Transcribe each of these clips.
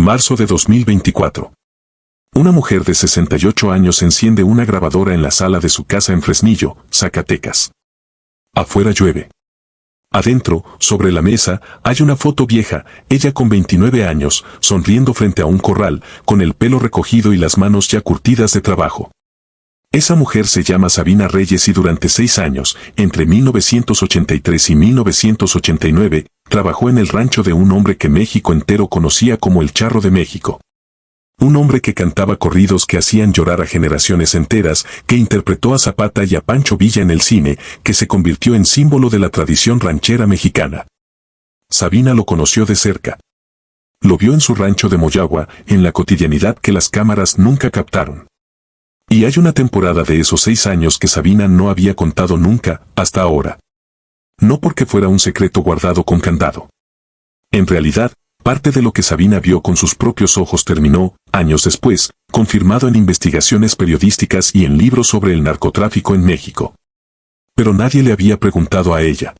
Marzo de 2024. Una mujer de 68 años enciende una grabadora en la sala de su casa en Fresnillo, Zacatecas. Afuera llueve. Adentro, sobre la mesa, hay una foto vieja, ella con 29 años, sonriendo frente a un corral, con el pelo recogido y las manos ya curtidas de trabajo. Esa mujer se llama Sabina Reyes y durante 6 años, entre 1983 y 1989, trabajó en el rancho de un hombre que México entero conocía como el Charro de México. Un hombre que cantaba corridos que hacían llorar a generaciones enteras, que interpretó a Zapata y a Pancho Villa en el cine, que se convirtió en símbolo de la tradición ranchera mexicana. Sabina lo conoció de cerca. Lo vio en su rancho de Moyagua, en la cotidianidad que las cámaras nunca captaron. Y hay una temporada de esos 6 años que Sabina no había contado nunca, hasta ahora. No porque fuera un secreto guardado con candado. En realidad, parte de lo que Sabina vio con sus propios ojos terminó, años después, confirmado en investigaciones periodísticas y en libros sobre el narcotráfico en México. Pero nadie le había preguntado a ella.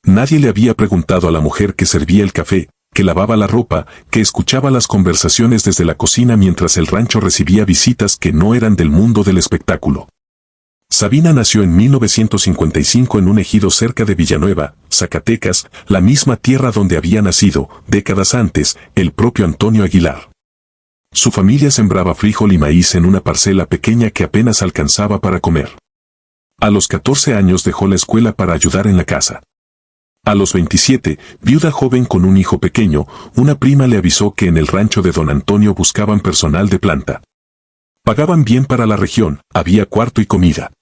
Nadie le había preguntado a la mujer que servía el café, que lavaba la ropa, que escuchaba las conversaciones desde la cocina mientras el rancho recibía visitas que no eran del mundo del espectáculo. Sabina nació en 1955 en un ejido cerca de Villanueva, Zacatecas, la misma tierra donde había nacido, décadas antes, el propio Antonio Aguilar. Su familia sembraba frijol y maíz en una parcela pequeña que apenas alcanzaba para comer. A los 14 años dejó la escuela para ayudar en la casa. A los 27, viuda joven con un hijo pequeño, una prima le avisó que en el rancho de don Antonio buscaban personal de planta. Pagaban bien para la región, había cuarto y comida.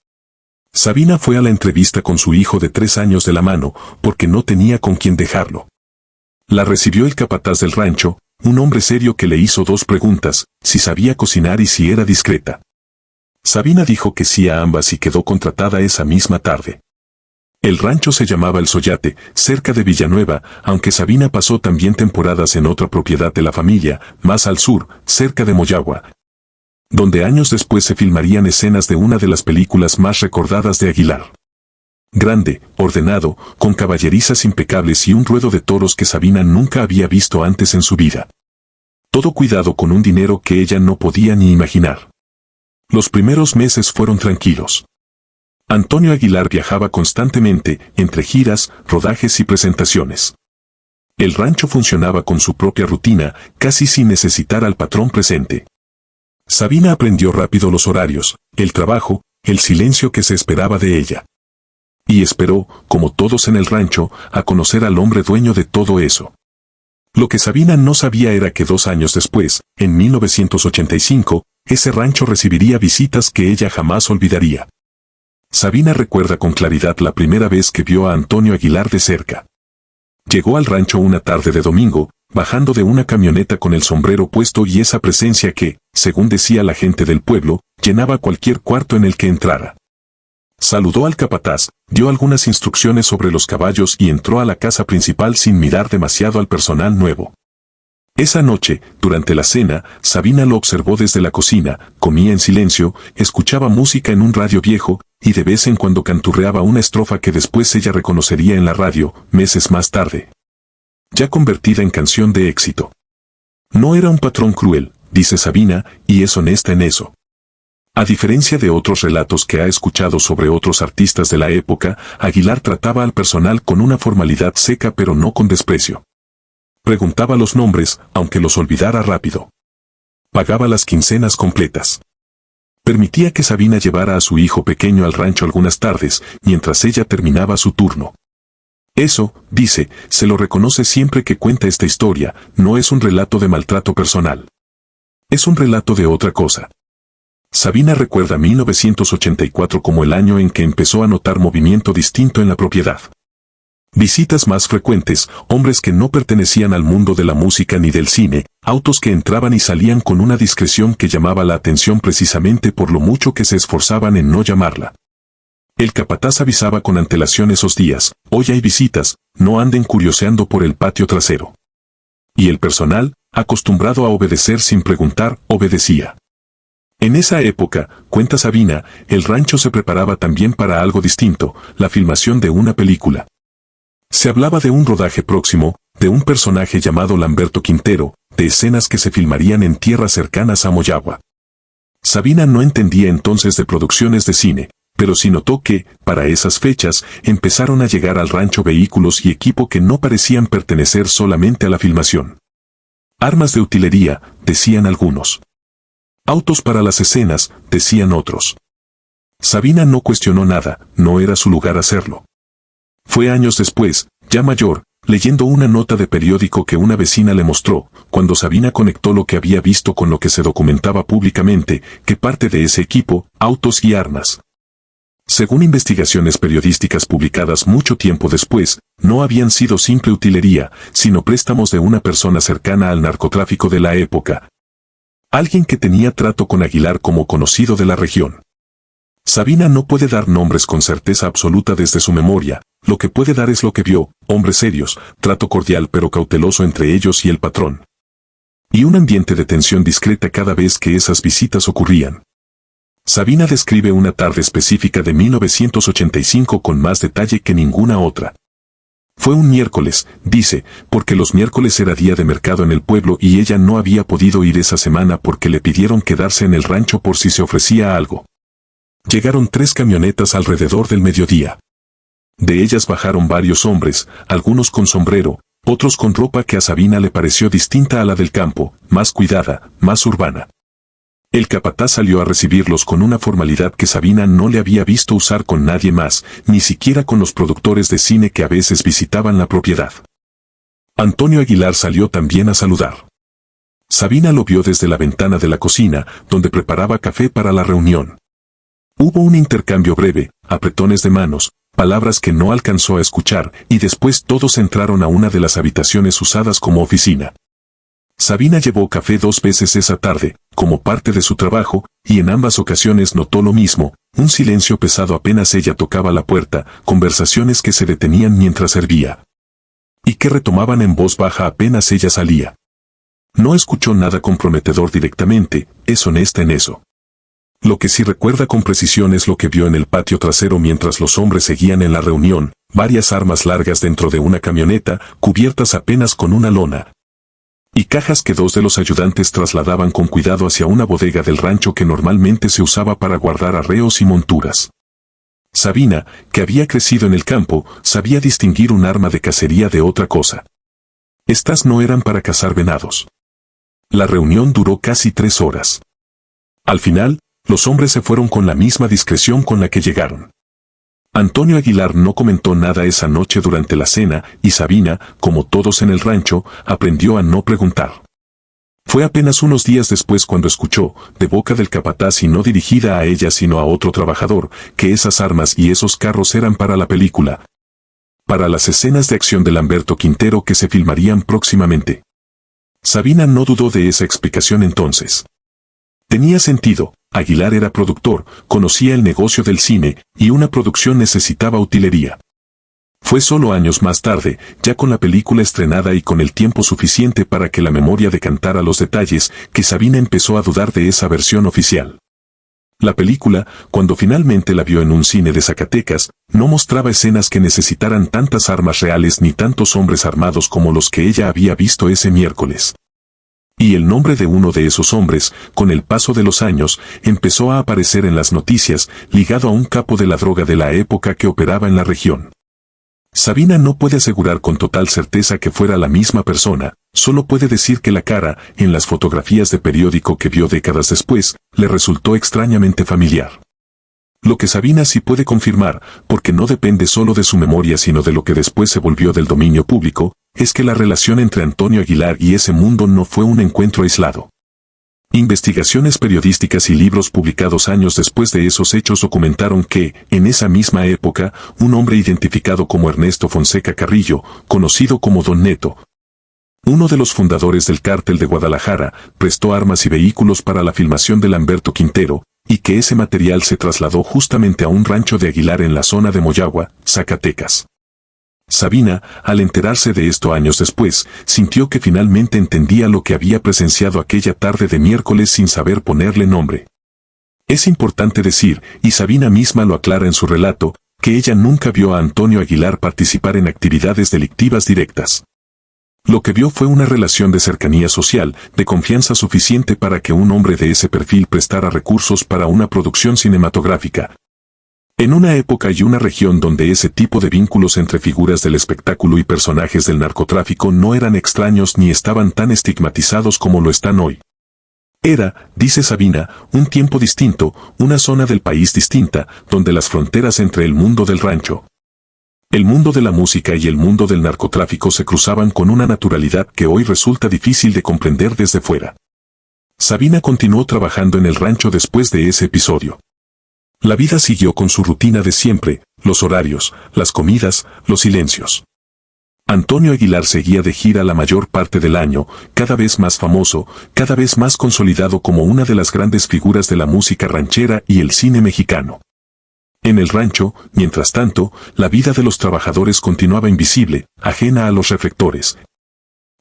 Sabina fue a la entrevista con su hijo de 3 años de la mano, porque no tenía con quién dejarlo. La recibió el capataz del rancho, un hombre serio que le hizo 2 preguntas, si sabía cocinar y si era discreta. Sabina dijo que sí a ambas y quedó contratada esa misma tarde. El rancho se llamaba El Soyate, cerca de Villanueva, aunque Sabina pasó también temporadas en otra propiedad de la familia, más al sur, cerca de Moyagua, donde años después se filmarían escenas de una de las películas más recordadas de Aguilar. Grande, ordenado, con caballerizas impecables y un ruedo de toros que Sabina nunca había visto antes en su vida. Todo cuidado con un dinero que ella no podía ni imaginar. Los primeros meses fueron tranquilos. Antonio Aguilar viajaba constantemente, entre giras, rodajes y presentaciones. El rancho funcionaba con su propia rutina, casi sin necesitar al patrón presente. Sabina aprendió rápido los horarios, el trabajo, el silencio que se esperaba de ella. Y esperó, como todos en el rancho, a conocer al hombre dueño de todo eso. Lo que Sabina no sabía era que 2 años después, en 1985, ese rancho recibiría visitas que ella jamás olvidaría. Sabina recuerda con claridad la primera vez que vio a Antonio Aguilar de cerca. Llegó al rancho una tarde de domingo, bajando de una camioneta con el sombrero puesto y esa presencia que, según decía la gente del pueblo, llenaba cualquier cuarto en el que entrara. Saludó al capataz, dio algunas instrucciones sobre los caballos y entró a la casa principal sin mirar demasiado al personal nuevo. Esa noche, durante la cena, Sabina lo observó desde la cocina, comía en silencio, escuchaba música en un radio viejo, y de vez en cuando canturreaba una estrofa que después ella reconocería en la radio, meses más tarde. Ya convertida en canción de éxito. No era un patrón cruel, dice Sabina, y es honesta en eso. A diferencia de otros relatos que ha escuchado sobre otros artistas de la época, Aguilar trataba al personal con una formalidad seca pero no con desprecio. Preguntaba los nombres, aunque los olvidara rápido. Pagaba las quincenas completas. Permitía que Sabina llevara a su hijo pequeño al rancho algunas tardes, mientras ella terminaba su turno. Eso, dice, se lo reconoce siempre que cuenta esta historia, no es un relato de maltrato personal. Es un relato de otra cosa. Sabina recuerda 1984 como el año en que empezó a notar movimiento distinto en la propiedad. Visitas más frecuentes, hombres que no pertenecían al mundo de la música ni del cine, autos que entraban y salían con una discreción que llamaba la atención precisamente por lo mucho que se esforzaban en no llamarla. El capataz avisaba con antelación esos días, hoy hay visitas, no anden curioseando por el patio trasero. Y el personal, acostumbrado a obedecer sin preguntar, obedecía. En esa época, cuenta Sabina, el rancho se preparaba también para algo distinto, la filmación de una película. Se hablaba de un rodaje próximo, de un personaje llamado Lamberto Quintero, de escenas que se filmarían en tierras cercanas a Moyagua. Sabina no entendía entonces de producciones de cine, pero sí notó que, para esas fechas, empezaron a llegar al rancho vehículos y equipo que no parecían pertenecer solamente a la filmación. Armas de utilería, decían algunos. Autos para las escenas, decían otros. Sabina no cuestionó nada, no era su lugar hacerlo. Fue años después, ya mayor, leyendo una nota de periódico que una vecina le mostró, cuando Sabina conectó lo que había visto con lo que se documentaba públicamente, que parte de ese equipo, autos y armas. Según investigaciones periodísticas publicadas mucho tiempo después, no habían sido simple utilería, sino préstamos de una persona cercana al narcotráfico de la época. Alguien que tenía trato con Aguilar como conocido de la región. Sabina no puede dar nombres con certeza absoluta desde su memoria, lo que puede dar es lo que vio, hombres serios, trato cordial pero cauteloso entre ellos y el patrón. Y un ambiente de tensión discreta cada vez que esas visitas ocurrían. Sabina describe una tarde específica de 1985 con más detalle que ninguna otra. Fue un miércoles, dice, porque los miércoles era día de mercado en el pueblo y ella no había podido ir esa semana porque le pidieron quedarse en el rancho por si se ofrecía algo. Llegaron 3 camionetas alrededor del mediodía. De ellas bajaron varios hombres, algunos con sombrero, otros con ropa que a Sabina le pareció distinta a la del campo, más cuidada, más urbana. El capataz salió a recibirlos con una formalidad que Sabina no le había visto usar con nadie más, ni siquiera con los productores de cine que a veces visitaban la propiedad. Antonio Aguilar salió también a saludar. Sabina lo vio desde la ventana de la cocina, donde preparaba café para la reunión. Hubo un intercambio breve, apretones de manos, palabras que no alcanzó a escuchar, y después todos entraron a una de las habitaciones usadas como oficina. Sabina llevó café 2 veces esa tarde, como parte de su trabajo, y en ambas ocasiones notó lo mismo, un silencio pesado apenas ella tocaba la puerta, conversaciones que se detenían mientras servía. Y que retomaban en voz baja apenas ella salía. No escuchó nada comprometedor directamente, es honesta en eso. Lo que sí recuerda con precisión es lo que vio en el patio trasero mientras los hombres seguían en la reunión, varias armas largas dentro de una camioneta, cubiertas apenas con una lona. Y cajas que 2 de los ayudantes trasladaban con cuidado hacia una bodega del rancho que normalmente se usaba para guardar arreos y monturas. Sabina, que había crecido en el campo, sabía distinguir un arma de cacería de otra cosa. Estas no eran para cazar venados. La reunión duró casi 3 horas. Al final, los hombres se fueron con la misma discreción con la que llegaron. Antonio Aguilar no comentó nada esa noche durante la cena y Sabina, como todos en el rancho, aprendió a no preguntar. Fue apenas unos días después cuando escuchó, de boca del capataz y no dirigida a ella sino a otro trabajador, que esas armas y esos carros eran para la película. Para las escenas de acción de Lamberto Quintero que se filmarían próximamente. Sabina no dudó de esa explicación entonces. Tenía sentido. Aguilar era productor, conocía el negocio del cine, y una producción necesitaba utilería. Fue solo años más tarde, ya con la película estrenada y con el tiempo suficiente para que la memoria decantara los detalles, que Sabina empezó a dudar de esa versión oficial. La película, cuando finalmente la vio en un cine de Zacatecas, no mostraba escenas que necesitaran tantas armas reales ni tantos hombres armados como los que ella había visto ese miércoles. Y el nombre de uno de esos hombres, con el paso de los años, empezó a aparecer en las noticias, ligado a un capo de la droga de la época que operaba en la región. Sabina no puede asegurar con total certeza que fuera la misma persona, solo puede decir que la cara, en las fotografías de periódico que vio décadas después, le resultó extrañamente familiar. Lo que Sabina sí puede confirmar, porque no depende solo de su memoria sino de lo que después se volvió del dominio público, es que la relación entre Antonio Aguilar y ese mundo no fue un encuentro aislado. Investigaciones periodísticas y libros publicados años después de esos hechos documentaron que, en esa misma época, un hombre identificado como Ernesto Fonseca Carrillo, conocido como Don Neto, uno de los fundadores del Cártel de Guadalajara, prestó armas y vehículos para la filmación de Lamberto Quintero, y que ese material se trasladó justamente a un rancho de Aguilar en la zona de Moyagua, Zacatecas. Sabina, al enterarse de esto años después, sintió que finalmente entendía lo que había presenciado aquella tarde de miércoles sin saber ponerle nombre. Es importante decir, y Sabina misma lo aclara en su relato, que ella nunca vio a Antonio Aguilar participar en actividades delictivas directas. Lo que vio fue una relación de cercanía social, de confianza suficiente para que un hombre de ese perfil prestara recursos para una producción cinematográfica. En una época y una región donde ese tipo de vínculos entre figuras del espectáculo y personajes del narcotráfico no eran extraños ni estaban tan estigmatizados como lo están hoy. Era, dice Sabina, un tiempo distinto, una zona del país distinta, donde las fronteras entre el mundo del rancho, el mundo de la música y el mundo del narcotráfico se cruzaban con una naturalidad que hoy resulta difícil de comprender desde fuera. Sabina continuó trabajando en el rancho después de ese episodio. La vida siguió con su rutina de siempre, los horarios, las comidas, los silencios. Antonio Aguilar seguía de gira la mayor parte del año, cada vez más famoso, cada vez más consolidado como una de las grandes figuras de la música ranchera y el cine mexicano. En el rancho, mientras tanto, la vida de los trabajadores continuaba invisible, ajena a los reflectores,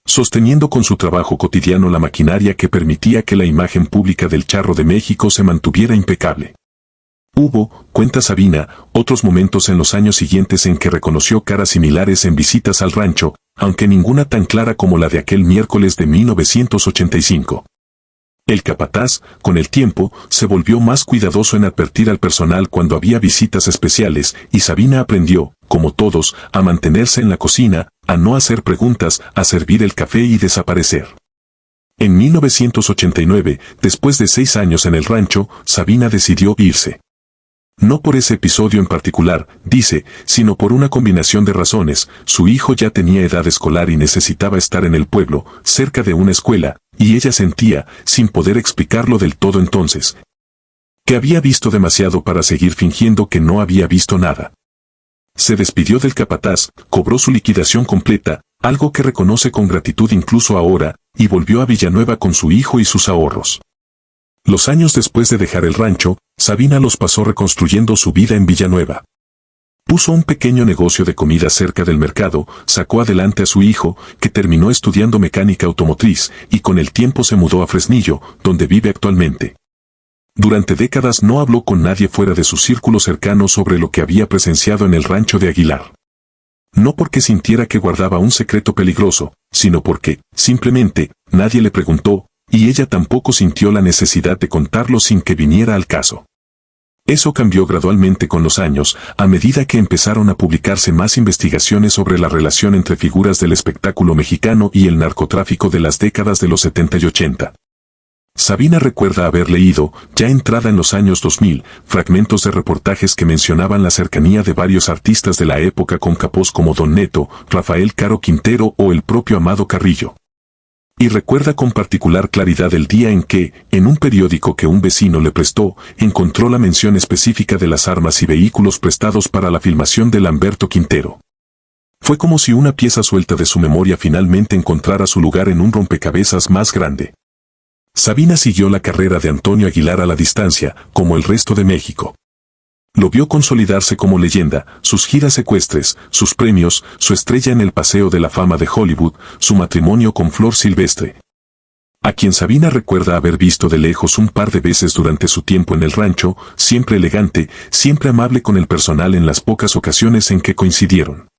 sosteniendo con su trabajo cotidiano la maquinaria que permitía que la imagen pública del Charro de México se mantuviera impecable. Hubo, cuenta Sabina, otros momentos en los años siguientes en que reconoció caras similares en visitas al rancho, aunque ninguna tan clara como la de aquel miércoles de 1985. El capataz, con el tiempo, se volvió más cuidadoso en advertir al personal cuando había visitas especiales, y Sabina aprendió, como todos, a mantenerse en la cocina, a no hacer preguntas, a servir el café y desaparecer. En 1989, después de 6 años en el rancho, Sabina decidió irse. No por ese episodio en particular, dice, sino por una combinación de razones. Su hijo ya tenía edad escolar y necesitaba estar en el pueblo, cerca de una escuela, y ella sentía, sin poder explicarlo del todo entonces, que había visto demasiado para seguir fingiendo que no había visto nada. Se despidió del capataz, cobró su liquidación completa, algo que reconoce con gratitud incluso ahora, y volvió a Villanueva con su hijo y sus ahorros. Los años después de dejar el rancho, Sabina los pasó reconstruyendo su vida en Villanueva. Puso un pequeño negocio de comida cerca del mercado, sacó adelante a su hijo, que terminó estudiando mecánica automotriz, y con el tiempo se mudó a Fresnillo, donde vive actualmente. Durante décadas no habló con nadie fuera de su círculo cercano sobre lo que había presenciado en el rancho de Aguilar. No porque sintiera que guardaba un secreto peligroso, sino porque, simplemente, nadie le preguntó, y ella tampoco sintió la necesidad de contarlo sin que viniera al caso. Eso cambió gradualmente con los años, a medida que empezaron a publicarse más investigaciones sobre la relación entre figuras del espectáculo mexicano y el narcotráfico de las décadas de los 70 y 80. Sabina recuerda haber leído, ya entrada en los años 2000, fragmentos de reportajes que mencionaban la cercanía de varios artistas de la época con capos como Don Neto, Rafael Caro Quintero o el propio Amado Carrillo. Y recuerda con particular claridad el día en que, en un periódico que un vecino le prestó, encontró la mención específica de las armas y vehículos prestados para la filmación de Lamberto Quintero. Fue como si una pieza suelta de su memoria finalmente encontrara su lugar en un rompecabezas más grande. Sabina siguió la carrera de Antonio Aguilar a la distancia, como el resto de México. Lo vio consolidarse como leyenda, sus giras ecuestres, sus premios, su estrella en el Paseo de la Fama de Hollywood, su matrimonio con Flor Silvestre, a quien Sabina recuerda haber visto de lejos un par de veces durante su tiempo en el rancho, siempre elegante, siempre amable con el personal en las pocas ocasiones en que coincidieron.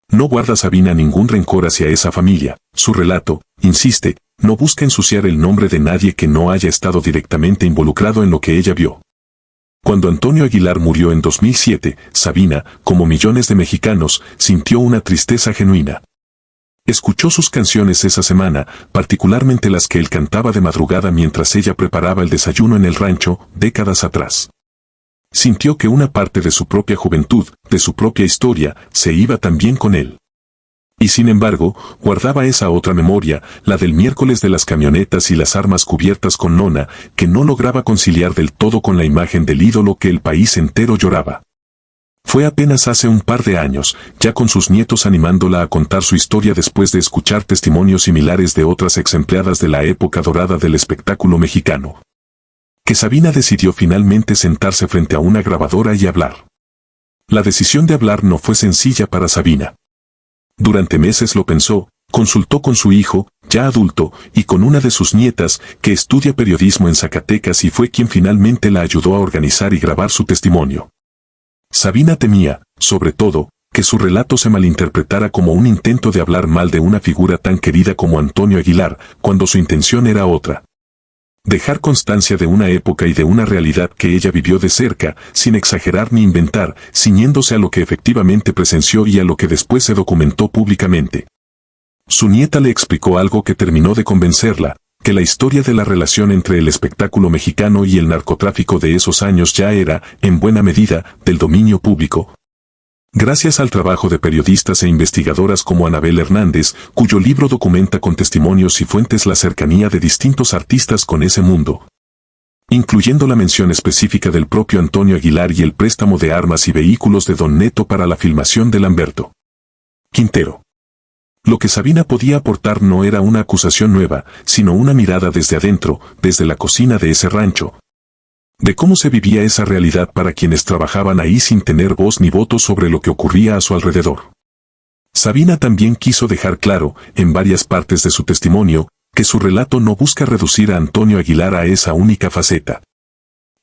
No guarda Sabina ningún rencor hacia esa familia, su relato, insiste, no busca ensuciar el nombre de nadie que no haya estado directamente involucrado en lo que ella vio. Cuando Antonio Aguilar murió en 2007, Sabina, como millones de mexicanos, sintió una tristeza genuina. Escuchó sus canciones esa semana, particularmente las que él cantaba de madrugada mientras ella preparaba el desayuno en el rancho, décadas atrás. Sintió que una parte de su propia juventud, de su propia historia, se iba también con él. Y sin embargo, guardaba esa otra memoria, la del miércoles de las camionetas y las armas cubiertas con lona, que no lograba conciliar del todo con la imagen del ídolo que el país entero lloraba. Fue apenas hace un par de años, ya con sus nietos animándola a contar su historia después de escuchar testimonios similares de otras ex empleadas de la época dorada del espectáculo mexicano, que Sabina decidió finalmente sentarse frente a una grabadora y hablar. La decisión de hablar no fue sencilla para Sabina. Durante meses lo pensó, consultó con su hijo, ya adulto, y con una de sus nietas, que estudia periodismo en Zacatecas y fue quien finalmente la ayudó a organizar y grabar su testimonio. Sabina temía, sobre todo, que su relato se malinterpretara como un intento de hablar mal de una figura tan querida como Antonio Aguilar, cuando su intención era otra. Dejar constancia de una época y de una realidad que ella vivió de cerca, sin exagerar ni inventar, ciñéndose a lo que efectivamente presenció y a lo que después se documentó públicamente. Su nieta le explicó algo que terminó de convencerla, que la historia de la relación entre el espectáculo mexicano y el narcotráfico de esos años ya era, en buena medida, del dominio público. Gracias al trabajo de periodistas e investigadoras como Anabel Hernández, cuyo libro documenta con testimonios y fuentes la cercanía de distintos artistas con ese mundo, incluyendo la mención específica del propio Antonio Aguilar y el préstamo de armas y vehículos de Don Neto para la filmación de Lamberto Quintero. Lo que Sabina podía aportar no era una acusación nueva, sino una mirada desde adentro, desde la cocina de ese rancho, de cómo se vivía esa realidad para quienes trabajaban ahí sin tener voz ni voto sobre lo que ocurría a su alrededor. Sabina también quiso dejar claro, en varias partes de su testimonio, que su relato no busca reducir a Antonio Aguilar a esa única faceta.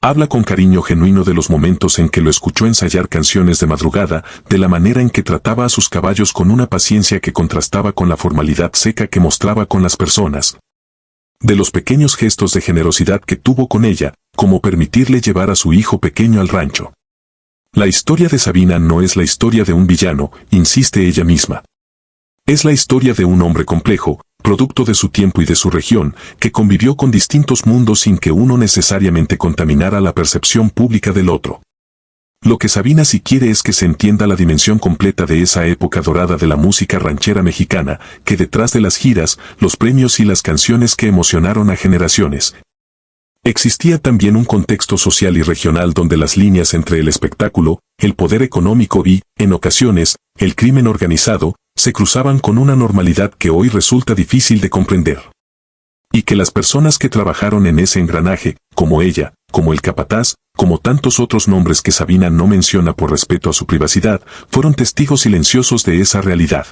Habla con cariño genuino de los momentos en que lo escuchó ensayar canciones de madrugada, de la manera en que trataba a sus caballos con una paciencia que contrastaba con la formalidad seca que mostraba con las personas, de los pequeños gestos de generosidad que tuvo con ella, como permitirle llevar a su hijo pequeño al rancho. La historia de Sabina no es la historia de un villano, insiste ella misma. Es la historia de un hombre complejo, producto de su tiempo y de su región, que convivió con distintos mundos sin que uno necesariamente contaminara la percepción pública del otro. Lo que Sabina sí quiere es que se entienda la dimensión completa de esa época dorada de la música ranchera mexicana, que detrás de las giras, los premios y las canciones que emocionaron a generaciones, existía también un contexto social y regional donde las líneas entre el espectáculo, el poder económico y, en ocasiones, el crimen organizado, se cruzaban con una normalidad que hoy resulta difícil de comprender. Y que las personas que trabajaron en ese engranaje, como ella, como el capataz, como tantos otros nombres que Sabina no menciona por respeto a su privacidad, fueron testigos silenciosos de esa realidad.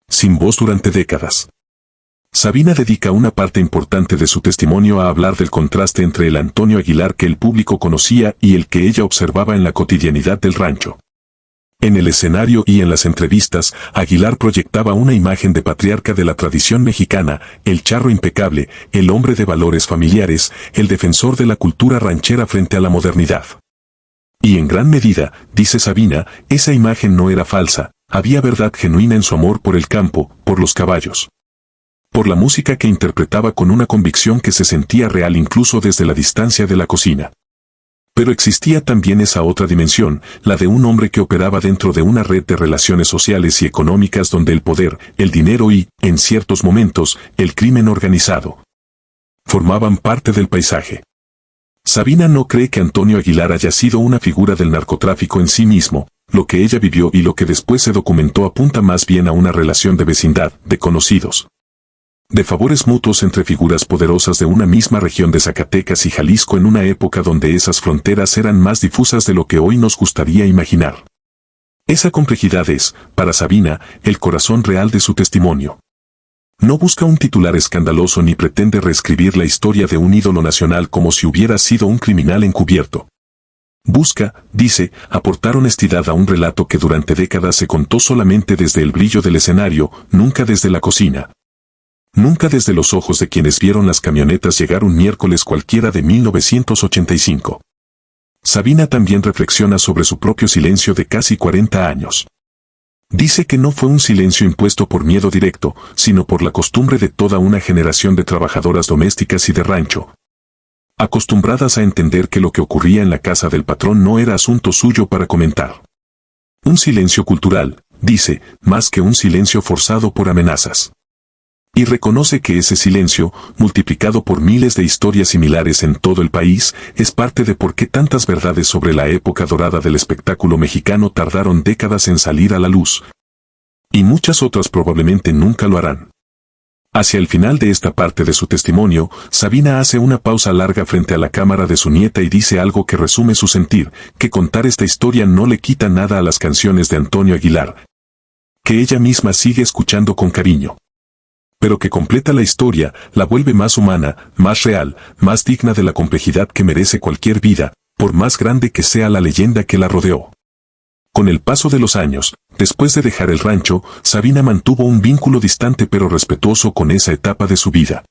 Sin voz durante décadas. Sabina dedica una parte importante de su testimonio a hablar del contraste entre el Antonio Aguilar que el público conocía y el que ella observaba en la cotidianidad del rancho. En el escenario y en las entrevistas, Aguilar proyectaba una imagen de patriarca de la tradición mexicana, el charro impecable, el hombre de valores familiares, el defensor de la cultura ranchera frente a la modernidad. Y en gran medida, dice Sabina, esa imagen no era falsa, había verdad genuina en su amor por el campo, por los caballos, por la música que interpretaba con una convicción que se sentía real incluso desde la distancia de la cocina. Pero existía también esa otra dimensión, la de un hombre que operaba dentro de una red de relaciones sociales y económicas donde el poder, el dinero y, en ciertos momentos, el crimen organizado formaban parte del paisaje. Sabina no cree que Antonio Aguilar haya sido una figura del narcotráfico en sí mismo, lo que ella vivió y lo que después se documentó apunta más bien a una relación de vecindad, de conocidos, de favores mutuos entre figuras poderosas de una misma región de Zacatecas y Jalisco en una época donde esas fronteras eran más difusas de lo que hoy nos gustaría imaginar. Esa complejidad es, para Sabina, el corazón real de su testimonio. No busca un titular escandaloso ni pretende reescribir la historia de un ídolo nacional como si hubiera sido un criminal encubierto. Busca, dice, aportar honestidad a un relato que durante décadas se contó solamente desde el brillo del escenario, nunca desde la cocina. Nunca desde los ojos de quienes vieron las camionetas llegar un miércoles cualquiera de 1985. Sabina también reflexiona sobre su propio silencio de casi 40 años. Dice que no fue un silencio impuesto por miedo directo, sino por la costumbre de toda una generación de trabajadoras domésticas y de rancho, acostumbradas a entender que lo que ocurría en la casa del patrón no era asunto suyo para comentar. Un silencio cultural, dice, más que un silencio forzado por amenazas. Y reconoce que ese silencio, multiplicado por miles de historias similares en todo el país, es parte de por qué tantas verdades sobre la época dorada del espectáculo mexicano tardaron décadas en salir a la luz. Y muchas otras probablemente nunca lo harán. Hacia el final de esta parte de su testimonio, Sabina hace una pausa larga frente a la cámara de su nieta y dice algo que resume su sentir, que contar esta historia no le quita nada a las canciones de Antonio Aguilar, que ella misma sigue escuchando con cariño, pero que completa la historia, la vuelve más humana, más real, más digna de la complejidad que merece cualquier vida, por más grande que sea la leyenda que la rodeó. Con el paso de los años, después de dejar el rancho, Sabina mantuvo un vínculo distante pero respetuoso con esa etapa de su vida.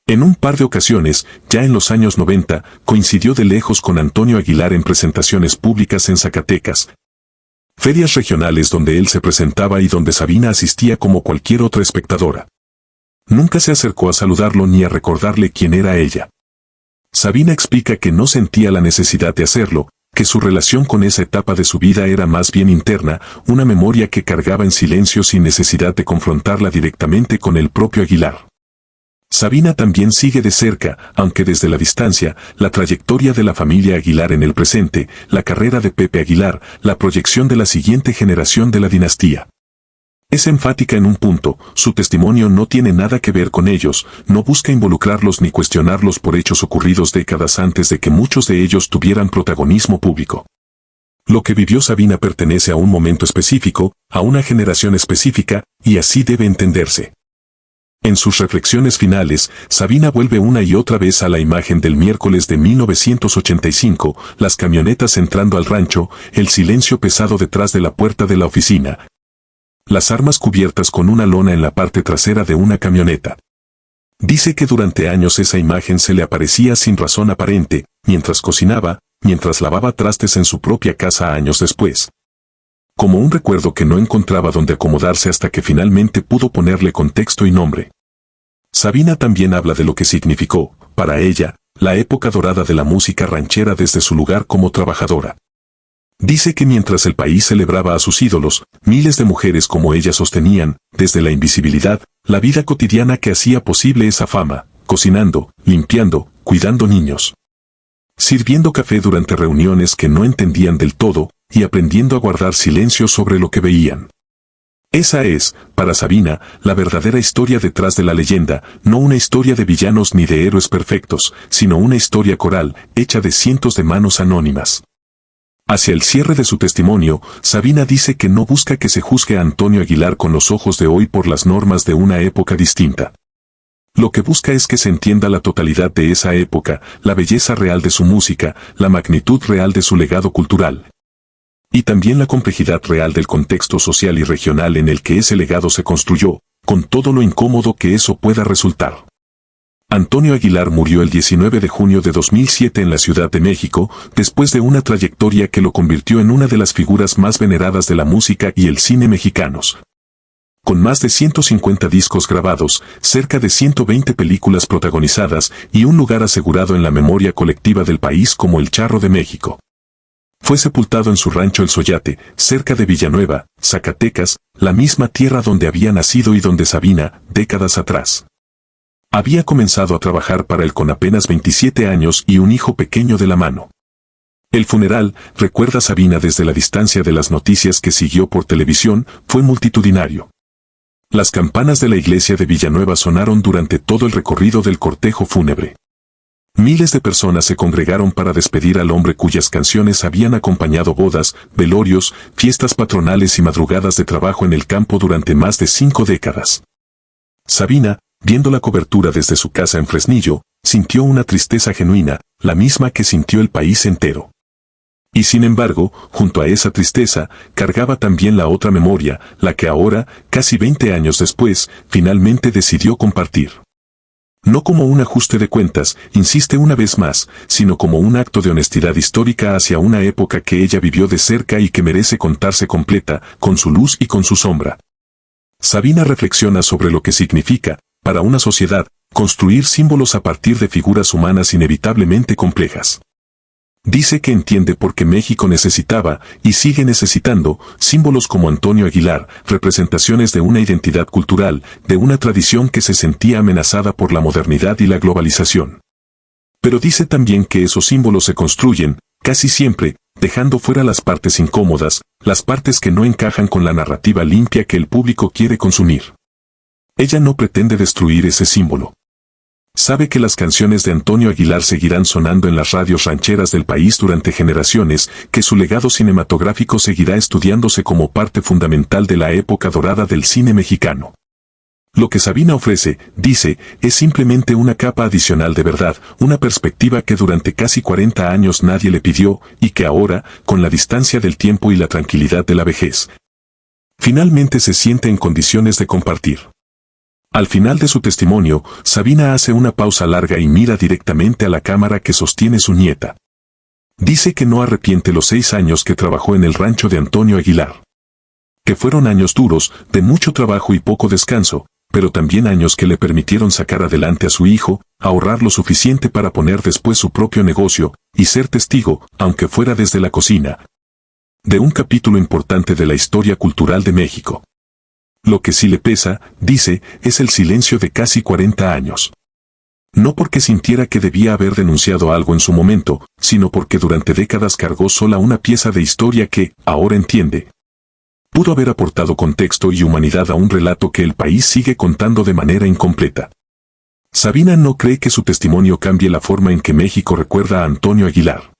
En un par de ocasiones, ya en los años 90, coincidió de lejos con Antonio Aguilar en presentaciones públicas en Zacatecas, ferias regionales donde él se presentaba y donde Sabina asistía como cualquier otra espectadora. Nunca se acercó a saludarlo ni a recordarle quién era ella. Sabina explica que no sentía la necesidad de hacerlo, que su relación con esa etapa de su vida era más bien interna, una memoria que cargaba en silencio sin necesidad de confrontarla directamente con el propio Aguilar. Sabina también sigue de cerca, aunque desde la distancia, la trayectoria de la familia Aguilar en el presente, la carrera de Pepe Aguilar, la proyección de la siguiente generación de la dinastía. Es enfática en un punto, su testimonio no tiene nada que ver con ellos, no busca involucrarlos ni cuestionarlos por hechos ocurridos décadas antes de que muchos de ellos tuvieran protagonismo público. Lo que vivió Sabina pertenece a un momento específico, a una generación específica, y así debe entenderse. En sus reflexiones finales, Sabina vuelve una y otra vez a la imagen del miércoles de 1985, las camionetas entrando al rancho, el silencio pesado detrás de la puerta de la oficina, las armas cubiertas con una lona en la parte trasera de una camioneta. Dice que durante años esa imagen se le aparecía sin razón aparente, mientras cocinaba, mientras lavaba trastes en su propia casa años después. Como un recuerdo que no encontraba donde acomodarse hasta que finalmente pudo ponerle contexto y nombre. Sabina también habla de lo que significó, para ella, la época dorada de la música ranchera desde su lugar como trabajadora. Dice que mientras el país celebraba a sus ídolos, miles de mujeres como ella sostenían, desde la invisibilidad, la vida cotidiana que hacía posible esa fama, cocinando, limpiando, cuidando niños, sirviendo café durante reuniones que no entendían del todo, y aprendiendo a guardar silencio sobre lo que veían. Esa es, para Sabina, la verdadera historia detrás de la leyenda, no una historia de villanos ni de héroes perfectos, sino una historia coral, hecha de cientos de manos anónimas. Hacia el cierre de su testimonio, Sabina dice que no busca que se juzgue a Antonio Aguilar con los ojos de hoy por las normas de una época distinta. Lo que busca es que se entienda la totalidad de esa época, la belleza real de su música, la magnitud real de su legado cultural. Y también la complejidad real del contexto social y regional en el que ese legado se construyó, con todo lo incómodo que eso pueda resultar. Antonio Aguilar murió el 19 de junio de 2007 en la Ciudad de México, después de una trayectoria que lo convirtió en una de las figuras más veneradas de la música y el cine mexicanos. Con más de 150 discos grabados, cerca de 120 películas protagonizadas y un lugar asegurado en la memoria colectiva del país como el Charro de México. Fue sepultado en su rancho El Soyate, cerca de Villanueva, Zacatecas, la misma tierra donde había nacido y donde Sabina, décadas atrás, había comenzado a trabajar para él con apenas 27 años y un hijo pequeño de la mano. El funeral, recuerda Sabina desde la distancia de las noticias que siguió por televisión, fue multitudinario. Las campanas de la iglesia de Villanueva sonaron durante todo el recorrido del cortejo fúnebre. Miles de personas se congregaron para despedir al hombre cuyas canciones habían acompañado bodas, velorios, fiestas patronales y madrugadas de trabajo en el campo durante más de 5 décadas. Sabina, viendo la cobertura desde su casa en Fresnillo, sintió una tristeza genuina, la misma que sintió el país entero. Y sin embargo, junto a esa tristeza, cargaba también la otra memoria, la que ahora, casi 20 años después, finalmente decidió compartir. No como un ajuste de cuentas, insiste una vez más, sino como un acto de honestidad histórica hacia una época que ella vivió de cerca y que merece contarse completa, con su luz y con su sombra. Sabina reflexiona sobre lo que significa, para una sociedad, construir símbolos a partir de figuras humanas inevitablemente complejas. Dice que entiende por qué México necesitaba, y sigue necesitando, símbolos como Antonio Aguilar, representaciones de una identidad cultural, de una tradición que se sentía amenazada por la modernidad y la globalización. Pero dice también que esos símbolos se construyen, casi siempre, dejando fuera las partes incómodas, las partes que no encajan con la narrativa limpia que el público quiere consumir. Ella no pretende destruir ese símbolo. Sabe que las canciones de Antonio Aguilar seguirán sonando en las radios rancheras del país durante generaciones, que su legado cinematográfico seguirá estudiándose como parte fundamental de la época dorada del cine mexicano. Lo que Sabina ofrece, dice, es simplemente una capa adicional de verdad, una perspectiva que durante casi 40 años nadie le pidió, y que ahora, con la distancia del tiempo y la tranquilidad de la vejez, Finalmente se siente en condiciones de compartir. Al final de su testimonio, Sabina hace una pausa larga y mira directamente a la cámara que sostiene su nieta. Dice que no arrepiente los 6 años que trabajó en el rancho de Antonio Aguilar. Que fueron años duros, de mucho trabajo y poco descanso, pero también años que le permitieron sacar adelante a su hijo, ahorrar lo suficiente para poner después su propio negocio, y ser testigo, aunque fuera desde la cocina, de un capítulo importante de la historia cultural de México. Lo que sí le pesa, dice, es el silencio de casi 40 años. No porque sintiera que debía haber denunciado algo en su momento, sino porque durante décadas cargó sola una pieza de historia que, ahora entiende, pudo haber aportado contexto y humanidad a un relato que el país sigue contando de manera incompleta. Sabina no cree que su testimonio cambie la forma en que México recuerda a Antonio Aguilar.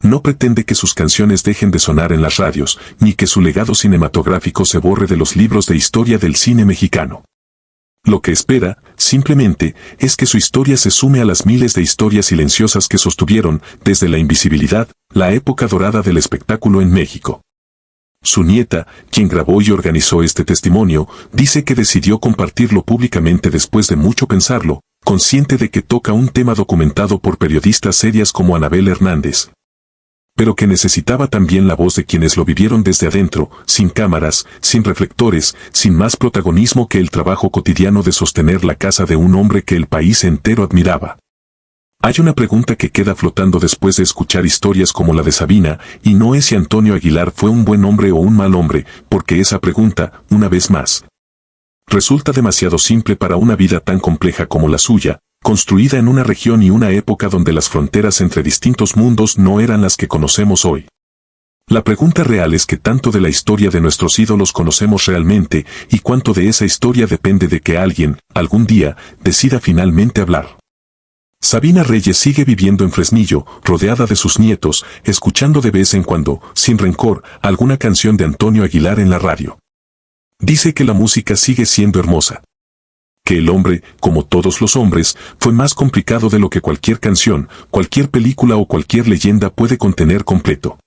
No pretende que sus canciones dejen de sonar en las radios, ni que su legado cinematográfico se borre de los libros de historia del cine mexicano. Lo que espera, simplemente, es que su historia se sume a las miles de historias silenciosas que sostuvieron, desde la invisibilidad, la época dorada del espectáculo en México. Su nieta, quien grabó y organizó este testimonio, dice que decidió compartirlo públicamente después de mucho pensarlo, consciente de que toca un tema documentado por periodistas serias como Anabel Hernández, pero que necesitaba también la voz de quienes lo vivieron desde adentro, sin cámaras, sin reflectores, sin más protagonismo que el trabajo cotidiano de sostener la casa de un hombre que el país entero admiraba. Hay una pregunta que queda flotando después de escuchar historias como la de Sabina, y no es si Antonio Aguilar fue un buen hombre o un mal hombre, porque esa pregunta, una vez más, resulta demasiado simple para una vida tan compleja como la suya, construida en una región y una época donde las fronteras entre distintos mundos no eran las que conocemos hoy. La pregunta real es qué tanto de la historia de nuestros ídolos conocemos realmente y cuánto de esa historia depende de que alguien, algún día, decida finalmente hablar. Sabina Reyes sigue viviendo en Fresnillo, rodeada de sus nietos, escuchando de vez en cuando, sin rencor, alguna canción de Antonio Aguilar en la radio. Dice que la música sigue siendo hermosa. Que el hombre, como todos los hombres, fue más complicado de lo que cualquier canción, cualquier película o cualquier leyenda puede contener completo.